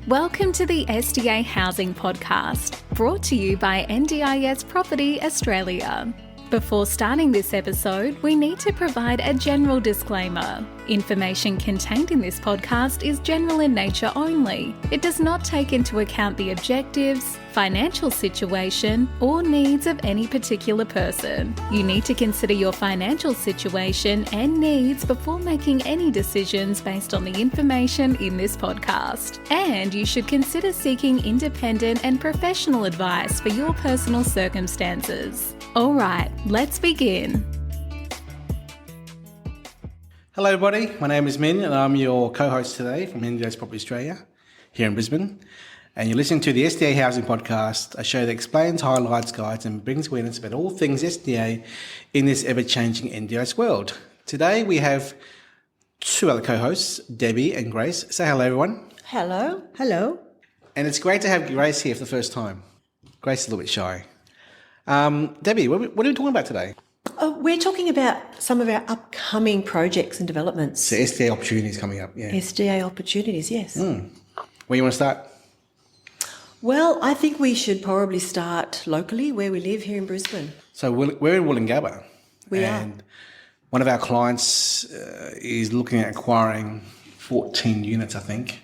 Welcome to the SDA Housing Podcast, brought to you by NDIS Property Australia. Before starting this episode, we need to provide a general disclaimer. Information contained in this podcast is general in nature only. It does not take into account the objectives, financial situation, or needs of any particular person. You need to consider your financial situation and needs before making any decisions based on the information in this podcast. And you should consider seeking independent and professional advice for your personal circumstances. All right, let's begin. Hello everybody, my name is Minh and I'm your co-host today from NDIS Property Australia here in Brisbane. And you're listening to the SDA Housing Podcast, a show that explains, highlights, guides and brings awareness about all things SDA in this ever-changing NDIS world. Today we have two other co-hosts, Debbie and Grace. Say hello everyone. Hello. Hello. And it's great to have Grace here for the first time. Grace is a little bit shy. Debbie, what are we talking about today? We're talking about some of our upcoming projects and developments. So SDA opportunities coming up, yeah. SDA opportunities, yes. Where you want to start? Well, I think we should probably start locally where we live here in Brisbane. So we're in Woolloongabba. We are. One of our clients is looking at acquiring 14 units, I think,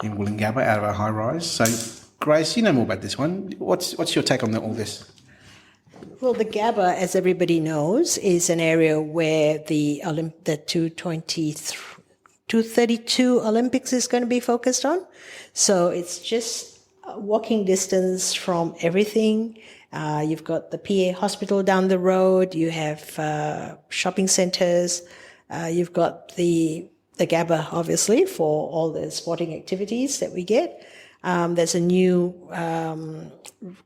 in Woolloongabba out of a high-rise. So, Grace, you know more about this one. What's your take on all this? Well, the Gabba, as everybody knows, is an area where the 232 Olympics is going to be focused on. So it's just walking distance from everything. You've got the PA hospital down the road. You have shopping centres. You've got the Gabba, obviously, for all the sporting activities that we get. There's a new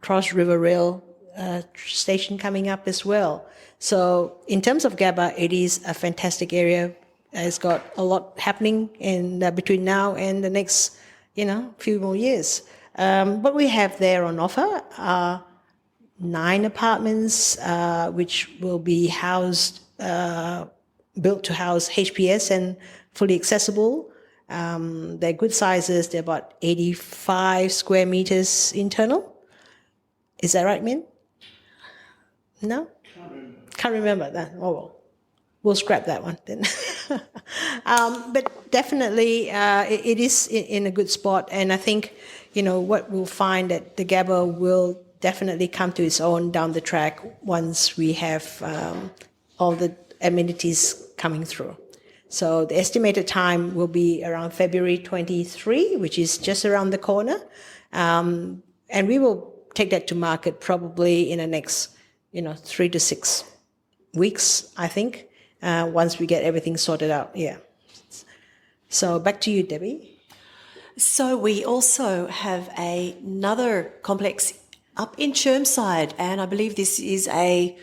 Cross River Rail station coming up as well. So in terms of Gabba, it is a fantastic area. It's got a lot happening in between now and the next, few more years. What we have there on offer are 9 apartments, which will be built to house HPS and fully accessible. They're good sizes. They're about 85 square meters internal. Is that right, Min? No? Can't remember that. Oh, well. We'll scrap that one then. But definitely it is in a good spot. And I think, what we'll find that the Gabba will definitely come to its own down the track once we have all the amenities coming through. So the estimated time will be around February 23, which is just around the corner. And we will take that to market probably in the next 3 to 6 weeks, I think, once we get everything sorted out. Yeah. So back to you, Debbie. So we also have another complex up in Chermside, and I believe this is a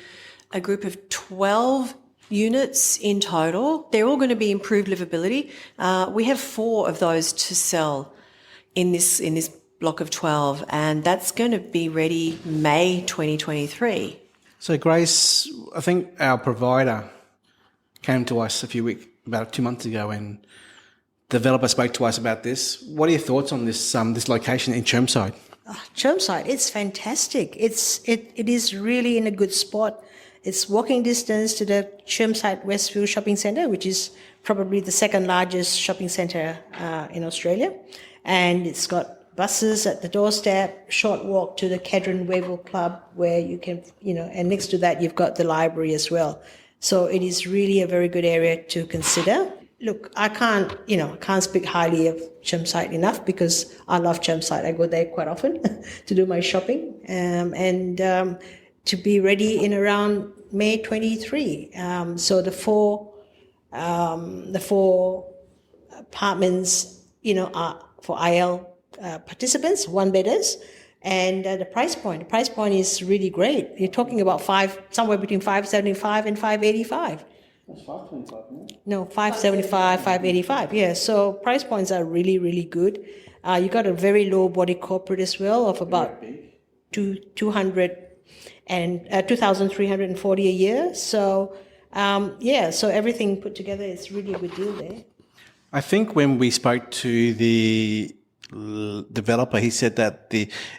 group of 12 units in total. They're all going to be improved livability. We have 4 of those to sell in this block of 12, and that's going to be ready May 2023. So, Grace, I think our provider came to us about 2 months ago, and the developer spoke to us about this. What are your thoughts on this location in Chermside? Chermside, it's fantastic. It is really in a good spot. It's walking distance to the Chermside Westview Shopping Centre, which is probably the second largest shopping centre in Australia, and it's got buses at the doorstep, short walk to the Kedron Wavell Club where you can, and next to that you've got the library as well. So it is really a very good area to consider. Look, I can't speak highly of Chermside enough because I love Chermside. I go there quite often to do my shopping and to be ready in around May 23. So the four apartments, are for IL participants, 1-bedders, and the price point. The price point is really great. You're talking about somewhere between $575 and $585. That's $525, no? No, $575, $585. Yeah. So price points are really, really good. You got a very low body corporate as well of about 2,340 a year. So so everything put together is really a good deal there. I think when we spoke to the developer, he said that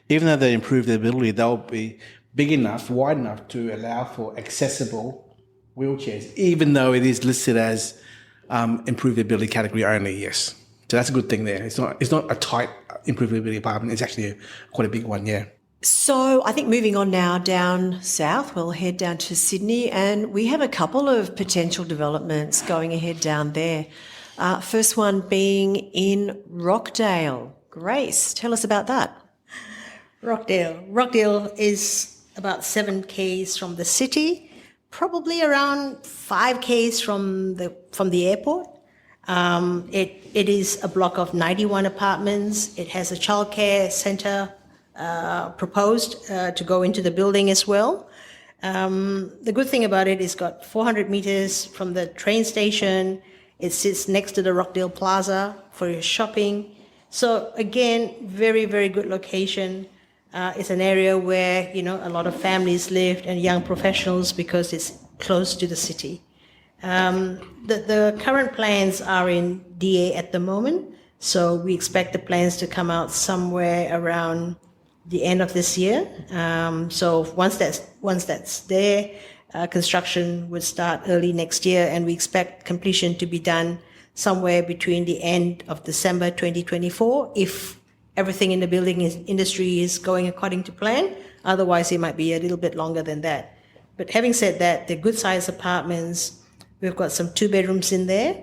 even though they improve the ability, they'll be big enough, wide enough to allow for accessible wheelchairs, even though it is listed as improvability category only. Yes, so that's a good thing there. It's not a tight improvability apartment. It's actually quite a big one. Yeah. So I think moving on now down south, we'll head down to Sydney, and we have a couple of potential developments going ahead down there. First one being in Rockdale. Grace, tell us about that. Rockdale is about 7 k's from the city, probably around 5 k's from the airport. It is a block of 91 apartments. It has a childcare centre proposed to go into the building as well. The good thing about it is got 400 metres from the train station. It sits next to the Rockdale Plaza for your shopping. So again, very, very good location. It's an area where, a lot of families live and young professionals because it's close to the city. The current plans are in DA at the moment. So we expect the plans to come out somewhere around the end of this year. So once that's there, construction would start early next year, and we expect completion to be done somewhere between the end of December 2024 if everything in the building industry is going according to plan. Otherwise, it might be a little bit longer than that. But having said that, they're good sized apartments. We've got some 2 bedrooms in there,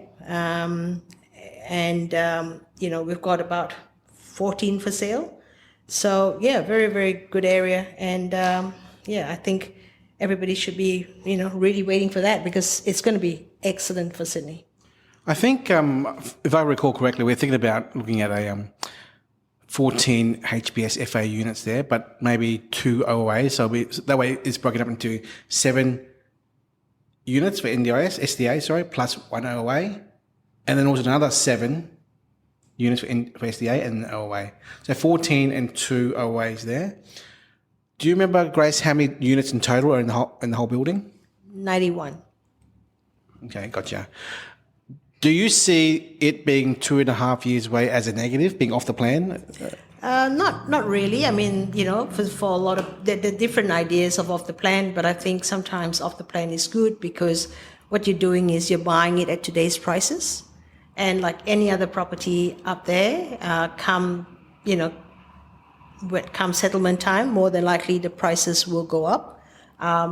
we've got about 14 for sale. So yeah, very, very good area, and I think everybody should be really waiting for that because it's going to be excellent for Sydney. I think, if I recall correctly, we're thinking about looking at a 14 HPS FA units there, but maybe 2 OOA. So that way it's broken up into 7 units for SDA, plus 1 OOA, and then also another 7 units for SDA and an OOA. So 14 and 2 OOAs there. Do you remember, Grace, how many units in total are in the whole building? 91. Okay, gotcha. Do you see it being 2.5 years away as a negative, being off the plan? Not really. I mean, for a lot of the different ideas of off the plan, but I think sometimes off the plan is good because what you're doing is you're buying it at today's prices. And like any other property up there, come settlement time, more than likely the prices will go up.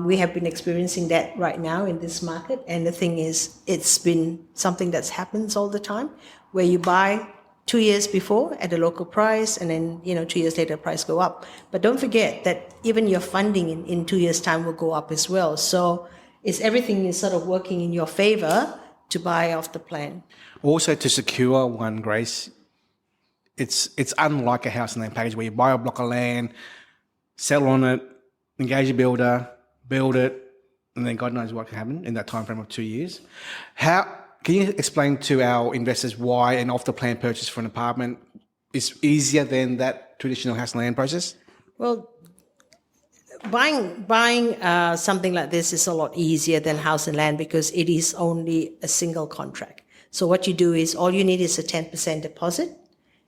We have been experiencing that right now in this market. And the thing is, it's been something that's happens all the time, where you buy 2 years before at a local price, and then 2 years later, price go up. But don't forget that even your funding in 2 years' time will go up as well. So everything is sort of working in your favor to buy off the plan. Also, to secure one, Grace, it's unlike a house and land package where you buy a block of land, settle on it, engage a builder, build it, and then God knows what can happen in that time frame of 2 years. Can you explain to our investors why an off-the-plan purchase for an apartment is easier than that traditional house and land process? Well, buying something like this is a lot easier than house and land because it is only a single contract. So what you do is all you need is a 10% deposit,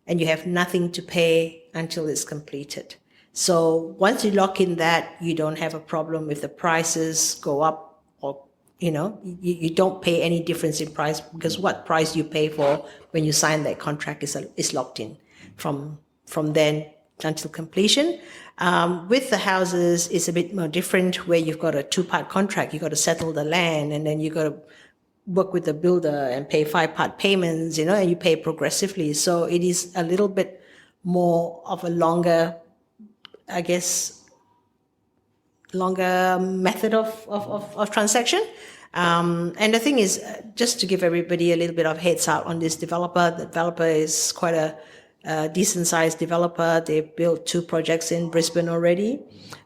and you have nothing to pay until it's completed. So once you lock in that, you don't have a problem if the prices go up, or you don't pay any difference in price because what price you pay for when you sign that contract is locked in from then until completion. With the houses, it's a bit more different where you've got a 2-part contract. You've got to settle the land, and then you've got to work with the builder and pay 5-part payments, and you pay progressively. So it is a little bit more of a longer method of transaction. And the thing is, just to give everybody a little bit of heads up on this developer, the developer is quite a decent-sized developer. They've built 2 projects in Brisbane already,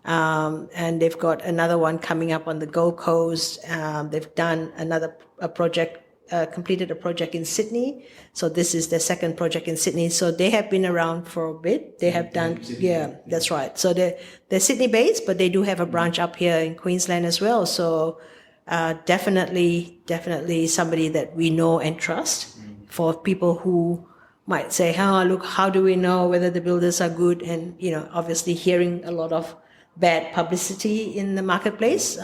and they've got another one coming up on the Gold Coast. They've done completed a project in Sydney. So this is their second project in Sydney. So they have been around for a bit. They have done, that's right. So they're Sydney-based, but they do have a branch up here in Queensland as well. So definitely somebody that we know and trust for people who might say, "Oh, look, how do we know whether the builders are good?" And obviously hearing a lot of bad publicity in the marketplace.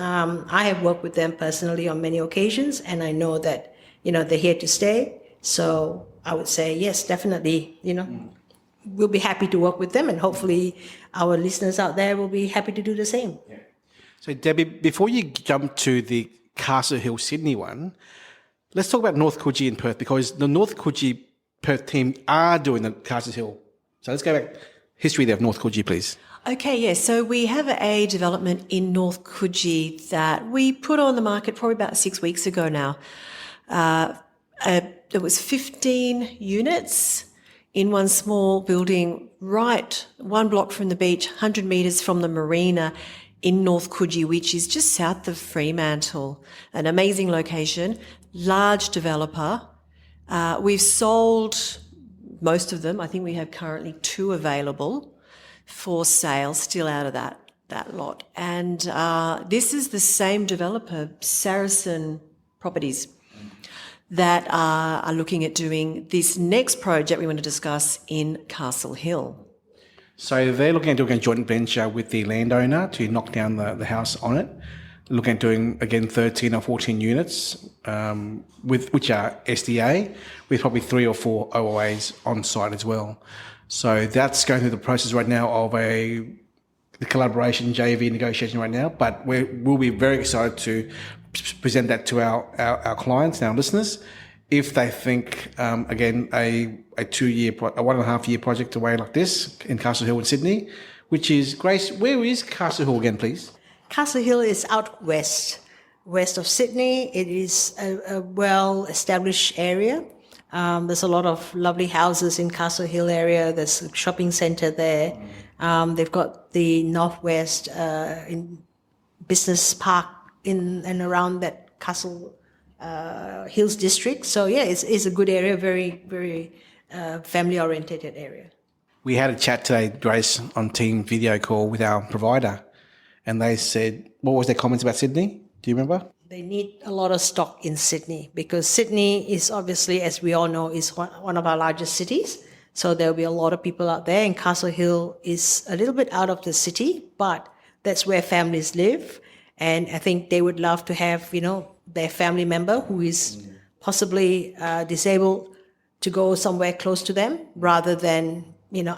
I have worked with them personally on many occasions, and I know that they're here to stay. So I would say yes, definitely. We'll be happy to work with them, and hopefully our listeners out there will be happy to do the same. Yeah. So Debbie, before you jump to the Castle Hill Sydney one, let's talk about North Coogee in Perth, because the North Coogee Perth team are doing the Castle Hill. So let's go back. History there of North Coogee, please. Okay, yes. So we have a development in North Coogee that we put on the market probably about 6 weeks ago now. There was 15 units in one small building, right 1 block from the beach, 100 metres from the marina in North Coogee, which is just south of Fremantle. An amazing location, large developer. We've sold most of them. I think we have currently 2 available for sale, still out of that lot. And this is the same developer, Saracen Properties, that are looking at doing this next project we want to discuss in Castle Hill. So they're looking at doing a joint venture with the landowner to knock down the house on it. Looking at doing, again, 13 or 14 units, which are SDA, with probably 3 or 4 OOAs on site as well. So that's going through the process right now of the collaboration JV negotiation right now. But we'll be very excited to present that to our clients and our listeners if they think, again, a 1.5 year project away like this in Castle Hill in Sydney, which is, Grace, where is Castle Hill again, please? Castle Hill is out west of Sydney. It is a well-established area. There's a lot of lovely houses in Castle Hill area. There's a shopping centre there. They've got the Northwest in Business Park in and around that Castle Hills district. So yeah, it's a good area, very, very family-oriented area. We had a chat today, Grace, on team video call with our provider, and they said, what was their comments about Sydney? Do you remember? They need a lot of stock in Sydney because Sydney is obviously, as we all know, is one of our largest cities. So there'll be a lot of people out there, and Castle Hill is a little bit out of the city, but that's where families live. And I think they would love to have, their family member who is possibly disabled to go somewhere close to them rather than,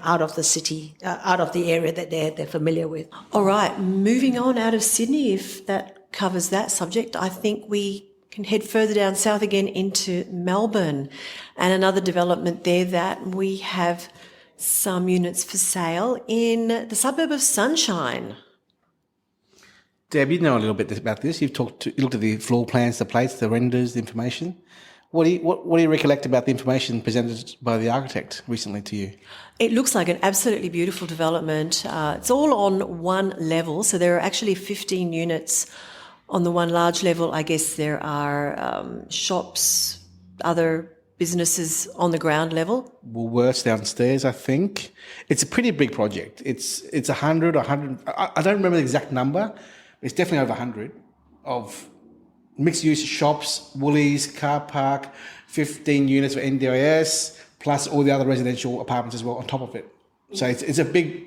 out of the city, out of the area that they're familiar with. All right, moving on out of Sydney, if that covers that subject, I think we can head further down south again into Melbourne, and another development there that we have some units for sale in the suburb of Sunshine. Deb, you know a little bit about this. You looked at the floor plans, the plates, the renders, the information. What do you recollect about the information presented by the architect recently to you? It looks like an absolutely beautiful development. It's all on one level, so there are actually 15 units on the one large level. I guess there are shops, other businesses on the ground level. Woolworths downstairs, I think. It's a pretty big project. It's 100 or 100. I don't remember the exact number. It's definitely over 100 of mixed-use shops, Woolies, car park, 15 units for NDIS, plus all the other residential apartments as well on top of it. So it's a big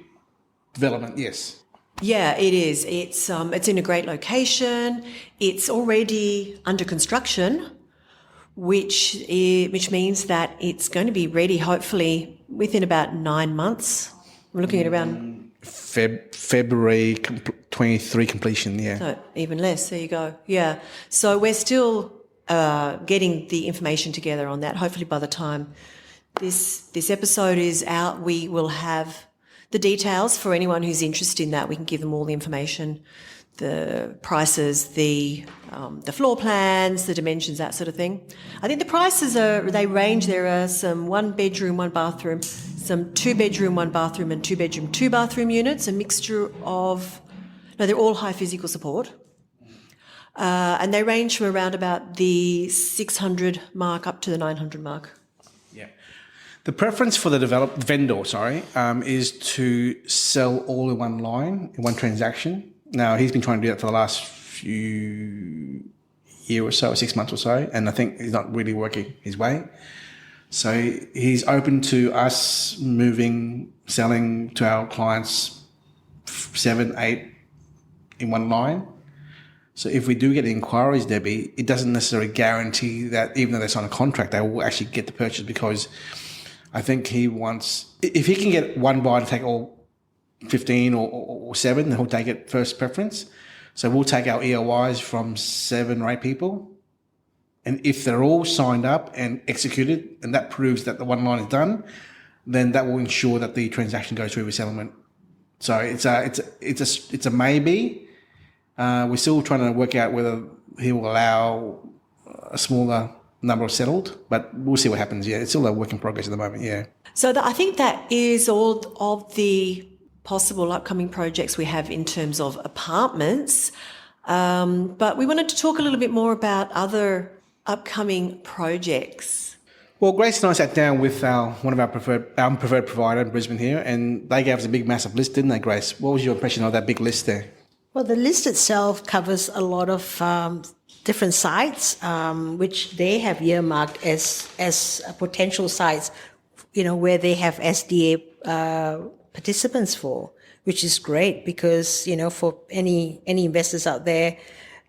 development, yes. Yeah, it is. It's in a great location. It's already under construction, which means that it's going to be ready hopefully within about 9 months. We're looking at around February 23 completion, yeah. So even less, there you go. Yeah. So we're still getting the information together on that. Hopefully by the time this episode is out, we will have the details for anyone who's interested in that. We can give them all the information, the prices, the floor plans, the dimensions, that sort of thing. I think the prices they range. There are some 1 bedroom, 1 bathroom, some 2 bedroom, 1 bathroom and 2 bedroom, 2 bathroom units, a mixture of, they're all high physical support. And they range from around about the 600 mark up to the 900 mark. Yeah. The preference for the vendor, is to sell all in one line, in one transaction. Now, he's been trying to do that for the last year or so, 6 months or so, and I think he's not really working his way. So he's open to us moving, selling to our clients 7, 8 in one line. So if we do get inquiries, Debbie, it doesn't necessarily guarantee that even though they sign a contract, they will actually get the purchase, because I think he wants, if he can get one buyer to take all 15 or 7, then he'll take it first preference. So we'll take our EOIs from 7 or 8 people. And if they're all signed up and executed, and that proves that the one line is done, then that will ensure that the transaction goes through with settlement. So it's a maybe. We're still trying to work out whether he will allow a smaller number of settled, but we'll see what happens. Yeah, it's still a work in progress at the moment. Yeah. So I think that is all of the possible upcoming projects we have in terms of apartments. But we wanted to talk a little bit more about other upcoming projects. Well, Grace and I sat down with one of our preferred provider in Brisbane here, and they gave us a big, massive list, didn't they, Grace? What was your impression of that big list there? Well, the list itself covers a lot of different sites, which they have earmarked as potential sites, where they have SDA participants for, which is great because, for any investors out there,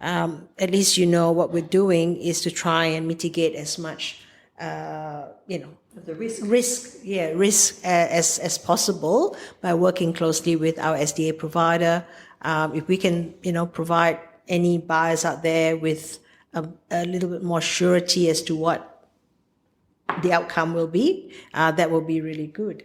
at least what we're doing is to try and mitigate as much, The risk as possible by working closely with our SDA provider. If we can, provide any buyers out there with a little bit more surety as to what the outcome will be, that will be really good.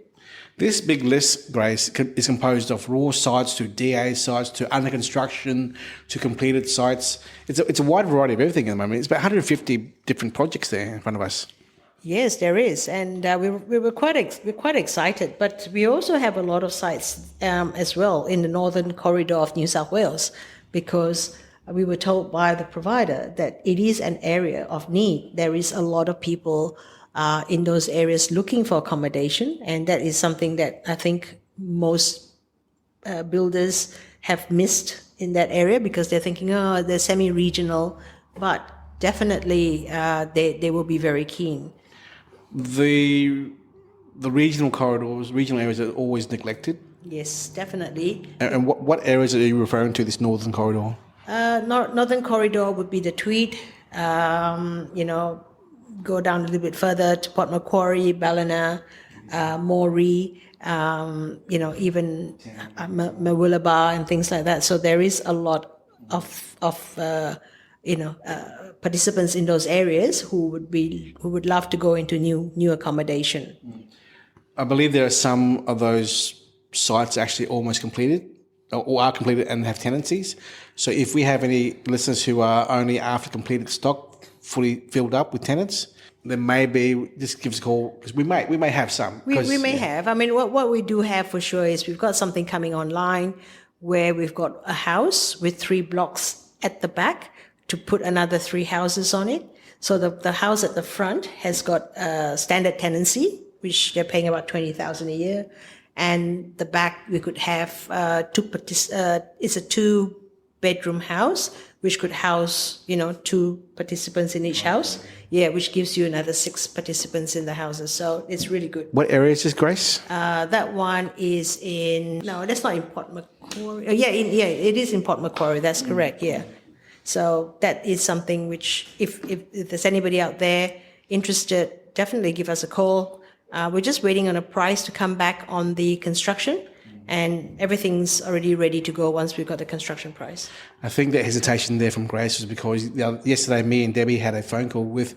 This big list, Grace, is composed of raw sites to DA sites to under construction to completed sites. It's a wide variety of everything at the moment. It's about 150 different projects there in front of us. Yes, there is, and we're quite excited. But we also have a lot of sites as well in the northern corridor of New South Wales, because we were told by the provider that it is an area of need. There is a lot of people in those areas looking for accommodation, and that is something that I think most builders have missed in that area because they're thinking, they're semi-regional, but definitely they will be very keen. The regional corridors, regional areas are always neglected. Yes, definitely. And what areas are you referring to, this northern corridor? Northern corridor would be the Tweed, go down a little bit further to Port Macquarie, Ballina, Moree, even Woolloongabba and things like that. So there is a lot of participants in those areas who would love to go into new accommodation. I believe there are some of those sites actually almost completed or are completed and have tenancies. So if we have any listeners who are only after completed stock fully filled up with tenants, then maybe just give us a call, because we may have some. We may have. I mean, what we do have for sure is we've got something coming online where we've got a house with 3 blocks at the back to put another 3 houses on it. So the house at the front has got a standard tenancy, which they're paying about $20,000 a year. And the back we could have it's a 2-bedroom house, which could house, 2 participants in each house. Yeah, which gives you another 6 participants in the houses. So it's really good. What area is this, Grace? That one is that's not in Port Macquarie. It is in Port Macquarie. That's correct. Yeah. So that is something which, if there's anybody out there interested, definitely give us a call. We're just waiting on a price to come back on the construction, and everything's already ready to go once we've got the construction price. I think that hesitation there from Grace was because yesterday me and Debbie had a phone call with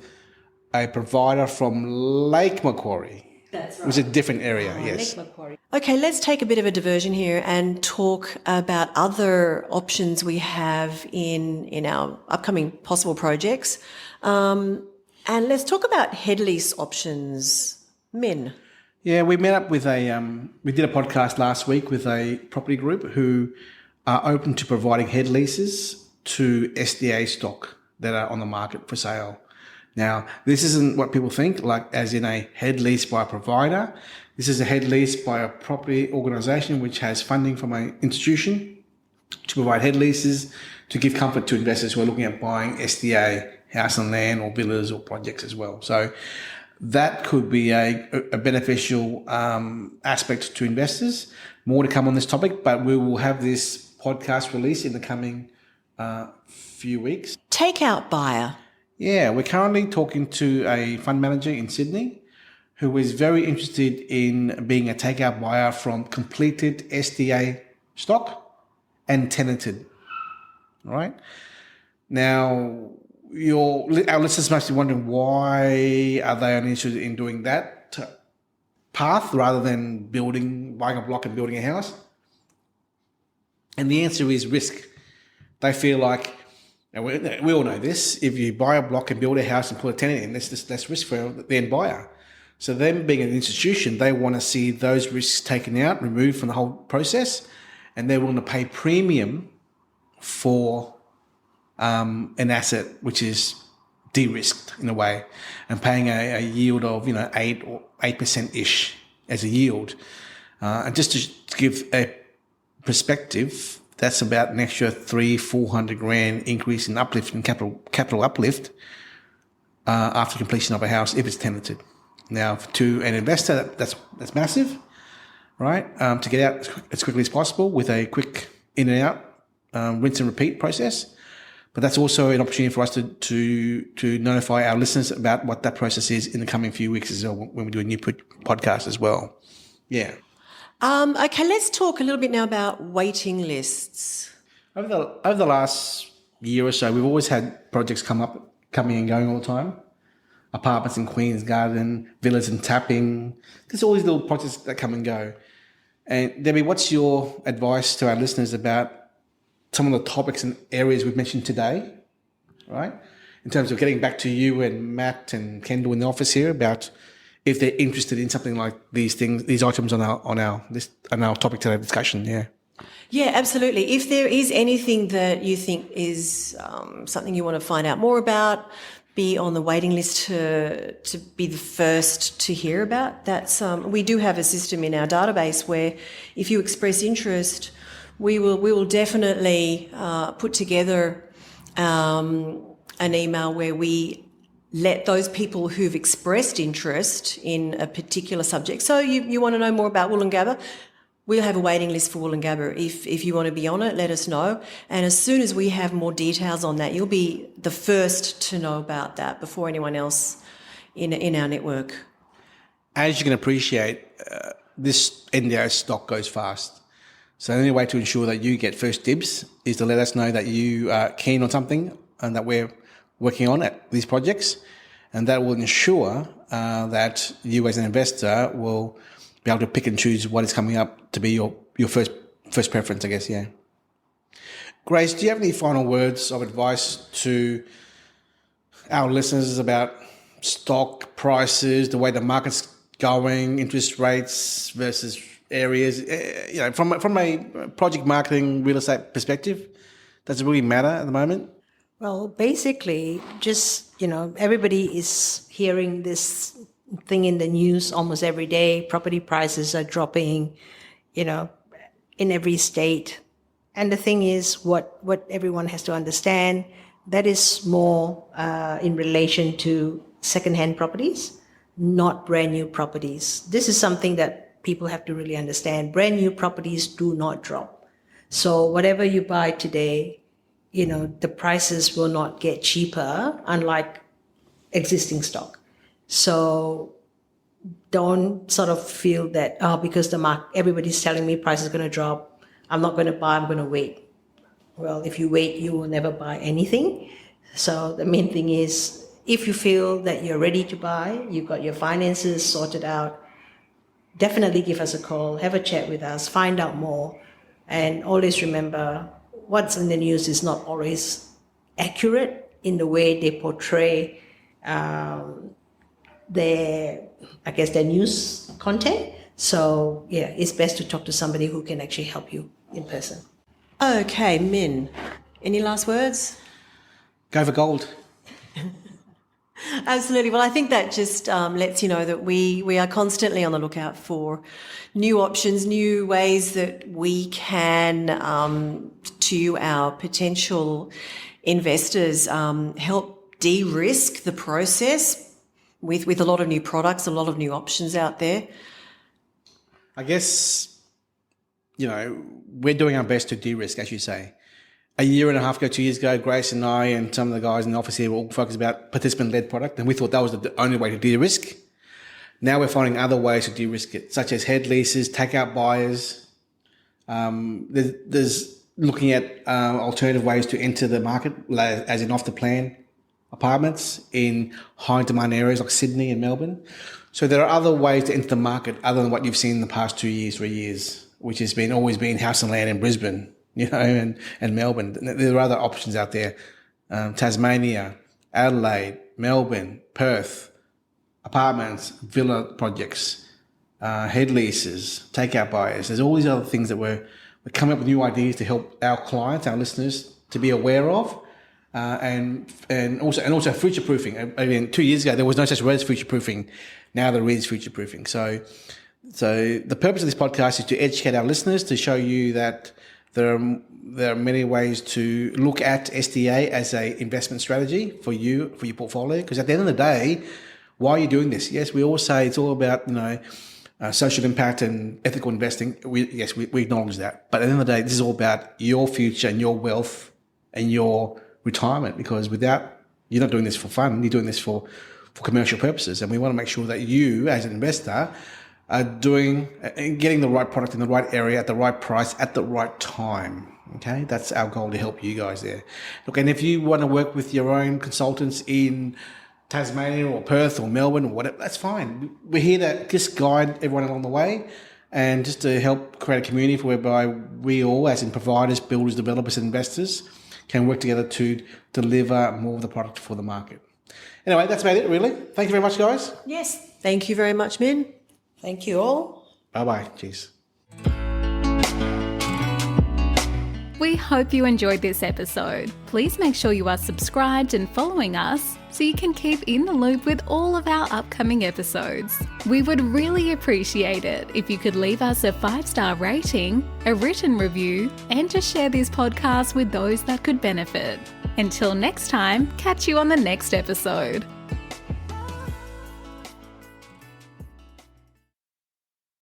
a provider from Lake Macquarie. That's right. It was a different area, yes. Lake Macquarie. Okay, let's take a bit of a diversion here and talk about other options we have in our upcoming possible projects. And let's talk about head lease options. Min. Yeah, we met up with we did a podcast last week with a property group who are open to providing head leases to SDA stock that are on the market for sale. Now, this isn't what people think, like as in a head lease by a provider. This is a head lease by a property organisation which has funding from an institution to provide head leases to give comfort to investors who are looking at buying SDA, house and land, or villas or projects as well. So that could be a beneficial aspect to investors. More to come on this topic, but we will have this podcast released in the coming few weeks. Takeout buyer. Yeah, we're currently talking to a fund manager in Sydney who is very interested in being a takeout buyer from completed SDA stock and tenanted. All right. Now, our listeners must be wondering, why are they only interested in doing that path rather than buying a block and building a house? And the answer is risk. They feel like, and we all know this, if you buy a block and build a house and put a tenant in, there's less risk for the end buyer. So them being an institution, they want to see those risks taken out, removed from the whole process, and they're willing to pay premium for an asset which is de-risked in a way, and paying a yield of 8% ish as a yield. And just to give a perspective, that's about an extra $300,000-400,000 grand increase in uplift in capital uplift after completion of a house if it's tenanted. Now, to an investor, that's massive, right? To get out as quickly as possible with a quick in and out rinse and repeat process. But that's also an opportunity for us to notify our listeners about what that process is in the coming few weeks as well, when we do a new podcast as well. Yeah. Okay, let's talk a little bit now about waiting lists. Over the last year or so, we've always had projects coming and going all the time. Apartments in Queen's Garden, villas in Tapping. There's always little projects that come and go. And Debbie, what's your advice to our listeners about some of the topics and areas we've mentioned today, right? In terms of getting back to you and Matt and Kendall in the office here about if they're interested in something like these things, these items on our topic today discussion. Yeah. Yeah, absolutely. If there is anything that you think is something you want to find out more about, be on the waiting list to be the first to hear about. That's we do have a system in our database where if you express interest, we will definitely put together an email where we let those people who've expressed interest in a particular subject. So you want to know more about Woolloongabba? We'll have a waiting list for Woolloongabba. If you want to be on it, let us know. And as soon as we have more details on that, you'll be the first to know about that before anyone else in our network. As you can appreciate, this NDA stock goes fast. So the only way to ensure that you get first dibs is to let us know that you are keen on something and that we're working on these projects. And that will ensure that you as an investor will be able to pick and choose what is coming up to be your first preference, I guess, yeah. Grace, do you have any final words of advice to our listeners about stock prices, the way the market's going, interest rates versus areas? From a project marketing real estate perspective, does it really matter at the moment? Well, basically, just, everybody is hearing this thing in the news almost every day. Property prices are dropping, in every state. And the thing is, what everyone has to understand, that is more in relation to second-hand properties, not brand new properties. This is something that people have to really understand. Brand new properties do not drop. So whatever you buy today, the prices will not get cheaper, unlike existing stock. So don't sort of feel that, because everybody's telling me price is going to drop, I'm not going to buy, I'm going to wait. Well, if you wait, you will never buy anything. So the main thing is, if you feel that you're ready to buy, you've got your finances sorted out, definitely give us a call, have a chat with us, find out more. And always remember, what's in the news is not always accurate in the way they portray their news content. So yeah, it's best to talk to somebody who can actually help you in person. Okay, Min, any last words? Go for gold. Absolutely. Well, I think that just lets you know that we are constantly on the lookout for new options, new ways that we can, to our potential investors, help de-risk the process with a lot of new products, a lot of new options out there. I guess, we're doing our best to de-risk, as you say. A year and a half ago, 2 years ago, Grace and I and some of the guys in the office here were all focused about participant-led product, and we thought that was the only way to de-risk. Now we're finding other ways to de-risk it, such as head leases, take-out buyers. There's looking at alternative ways to enter the market, as in off-the-plan apartments in high-demand areas like Sydney and Melbourne. So there are other ways to enter the market other than what you've seen in the past 2 years, 3 years, which has always been house and land in Brisbane, and Melbourne. There are other options out there. Tasmania, Adelaide, Melbourne, Perth, apartments, villa projects, head leases, take-out buyers. There's all these other things that we're coming up with new ideas to help our clients, our listeners, to be aware of, and also future-proofing. I mean, 2 years ago there was no such word as future-proofing. Now there is future-proofing. So the purpose of this podcast is to educate our listeners, to show you that there are many ways to look at SDA as a investment strategy for your portfolio. Because at the end of the day, why are you doing this? Yes, we all say it's all about social impact and ethical investing. We acknowledge that. But at the end of the day, this is all about your future and your wealth and your retirement. Because you're not doing this for fun. You're doing this for commercial purposes. And we want to make sure that you, as an investor, are getting the right product in the right area at the right price at the right time. Okay, that's our goal, to help you guys there. Look, and if you want to work with your own consultants in Tasmania or Perth or Melbourne or whatever, that's fine. We're here to just guide everyone along the way, and just to help create a community whereby we all, as in providers, builders, developers, and investors, can work together to deliver more of the product for the market. Anyway, that's about it, really. Thank you very much, guys. Yes. Thank you very much, Min. Thank you all. Bye-bye. Cheers. We hope you enjoyed this episode. Please make sure you are subscribed and following us so you can keep in the loop with all of our upcoming episodes. We would really appreciate it if you could leave us a 5-star rating, a written review, and to share this podcast with those that could benefit. Until next time, catch you on the next episode.